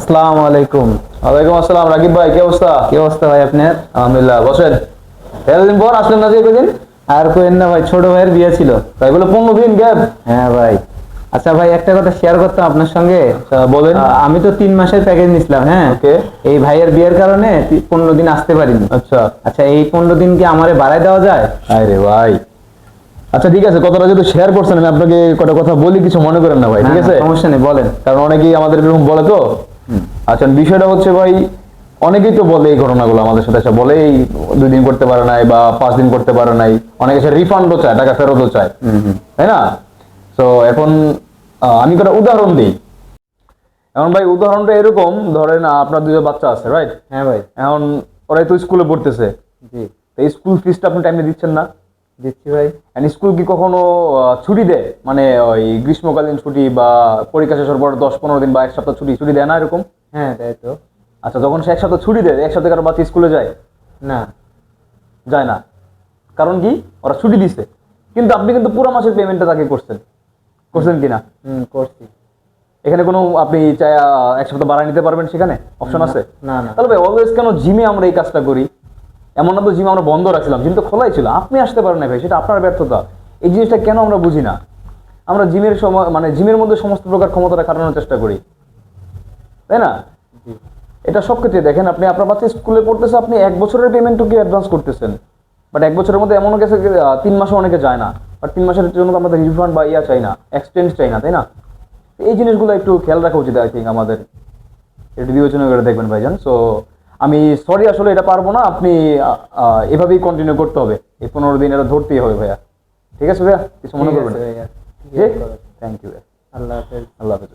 আসসালামু আলাইকুম। ওয়ালাইকুম আসসালাম। রাকিব ভাই, কি অবস্থা? কি অবস্থা ভাই আপনার? আলহামদুলিল্লাহ। বসেন। এতদিন পর আসলেন না যে কদিন? আর কোয়েন না ভাই, ছোট ভাইয়ের বিয়ে ছিল। তাই বলে 15 দিন গ্যাপ? হ্যাঁ ভাই। আচ্ছা ভাই, একটা কথা শেয়ার করতাম আপনার সঙ্গে। বলেন। আমি তো 3 মাসের প্যাকেজ নিছিলাম, হ্যাঁ। ওকে। এই ভাইয়ের বিয়ের কারণে 15 দিন আসতে পারিনি। আচ্ছা আচ্ছা, এই 15 দিন কি আমারে বাড়ায় দেওয়া যায়? আরে ভাই, আচ্ছা ঠিক আছে, কথাটা যেহেতু শেয়ার করছেন আমি আপনাকে কটা কথা বলি, কিছু মনে করেন না ভাই, ঠিক না, আছে? না, সমস্যা নেই, বলেন। কারণ অনেকেই আমাদের এরকম বলে তো। আচ্ছা, বিষয়টা হচ্ছে ভাই, অনেকেই তো বলে এই ঘটনাগুলো আমাদের সাথে এসে বলে, এই 2 দিন করতে পারে নাই বা 5 দিন করতে পারে নাই, অনেকে সে রিফান্ডও চায়, টাকা ফেরতও চায়, তাই না? তো এখন আমি একটা উদাহরণ দিই। এখন ভাই উদাহরণটা এরকম, ধরেন আপনার 2টা বাচ্চা আছে, রাইট? হ্যাঁ ভাই। এখন ওরাই তো স্কুলে পড়তেছে, জি। তো স্কুল ফিসটা আপনি টাইমে দিচ্ছেন না। দিচ্ছি ভাই। স্কুল কি কখনো ছুটি দেয়, মানে ওই গ্রীষ্মকালীন ছুটি বা পরীক্ষা শেষ হওয়ার পর 10-15 দিন বা 1 সপ্তাহ ছুটি ছুটি দেয় না এরকম? হ্যাঁ, তাই তো। আচ্ছা, যখন সে 1 সপ্তাহ ছুটি দেয়, 1 সপ্তাহ কারো বাচ্চা স্কুলে যায়? না। যায় না। কারণ কি? ওরা ছুটি দিছে, কিন্তু আপনি কিন্তু পুরো মাসের পেমেন্টটা তাকে করছেন কিনা? করছি। এখানে কোনো আপনি চাই 1 সপ্তাহ বাড়ায় নিতে পারবেন, সেখানে অপশন আছে? না, না। তাহলে ভাই অলওয়েজ কেন জিমে আমরা এই কাজটা করি? এমন না তো জিম আমরা বন্ধ রাখছিলাম, জিম তো খোলাই ছিল, আপনি আসতে পারেন না ভাই, সেটা আপনার ব্যর্থতা। এই জিনিসটা কেন আমরা বুঝি না? আমরা জিমের সময়, মানে জিমের মধ্যে সমস্ত প্রকার ক্ষমতাটা খাটানোর চেষ্টা করি, তাই না? এটা সব ক্ষেত্রে দেখেন, আপনি আপনার বাচ্চা স্কুলে পড়তেছে, আপনি 1 বছরের পেমেন্টও কি অ্যাডভান্স করতেছেন, বাট 1 বছরের মধ্যে এমনও গেছে 3 মাসও অনেকে যায় না, বাট 3 মাসের জন্য তো আমাদের রিফান্ড বা চাই না, এক্সচেঞ্জ চাই না, তাই না? এই জিনিসগুলো একটু খেয়াল রাখা উচিত, আই থিঙ্ক আমাদের একটু বিবেচনা করে দেখবেন ভাইজান। সো আমি সরি, আসলে এটা পারবো না, আপনি এভাবেই কন্টিনিউ করতে হবে, এই 15 দিন এটা ধরতেই হবে ভাইয়া। ঠিক আছে ভাইয়া, কিছু মনে করবেন? ভাইয়া। থ্যাংক ইউ ভাইয়া। আল্লাহ হাফেজ। আল্লাহ হাফেজ।